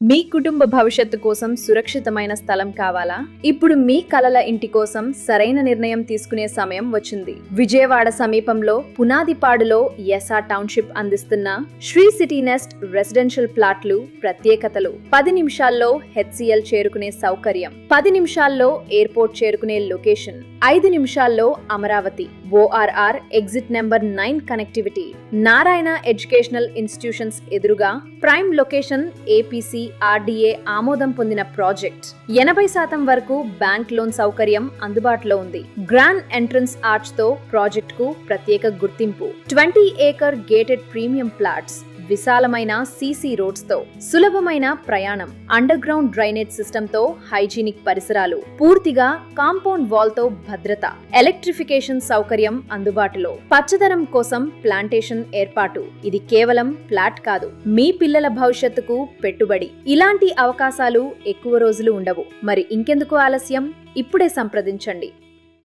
మీ కుటుంబ భవిష్యత్తు కోసం సురక్షితమైన స్థలం కావాలా? ఇప్పుడు మీ కలల ఇంటి కోసం సరైన నిర్ణయం తీసుకునే సమయం వచ్చింది. విజయవాడ సమీపంలో పునాదిపాడులో ఎస్ఆర్ టౌన్షిప్ అందిస్తున్న శ్రీ సిటీ నెస్ట్ రెసిడెన్షియల్ ప్లాట్లు ప్రత్యేకతలు. 10 నిమిషాల్లో హెచ్సిఎల్ చేరుకునే సౌకర్యం, 10 నిమిషాల్లో ఎయిర్పోర్ట్ చేరుకునే లొకేషన్, 5 నిమిషాల్లో Amaravati ORR exit number 9 connectivity, Narayana educational institutions ఎదురుగా ప్రైమ్ లొకేషన్, ఏపీసీ ఆర్డీఏ ఆమోదం పొందిన ప్రాజెక్ట్. 80% వరకు బ్యాంక్ లోన్ సౌకర్యం అందుబాటులో ఉంది. గ్రాండ్ ఎంట్రన్స్ ఆర్చ్ తో ప్రాజెక్ట్ కు ప్రత్యేక గుర్తింపు. 20 ఏకర్ గేటెడ్ ప్రీమియం ప్లాట్స్, విశాలమైన సీసీ రోడ్స్ తో సులభమైన ప్రయాణం, అండర్ గ్రౌండ్ డ్రైనేజ్ సిస్టమ్ తో హైజీనిక్ పరిసరాలు, పూర్తిగా కాంపౌండ్ వాల్ తో భద్రత, ఎలక్ట్రిఫికేషన్ సౌకర్యం అందుబాటులో, పచ్చదనం కోసం ప్లాంటేషన్ ఏర్పాటు. ఇది కేవలం ఫ్లాట్ కాదు, మీ పిల్లల భవిష్యత్తుకు పెట్టుబడి. ఇలాంటి అవకాశాలు ఎక్కువ రోజులు ఉండవు. మరి ఇంకెందుకు ఆలస్యం? ఇప్పుడే సంప్రదించండి.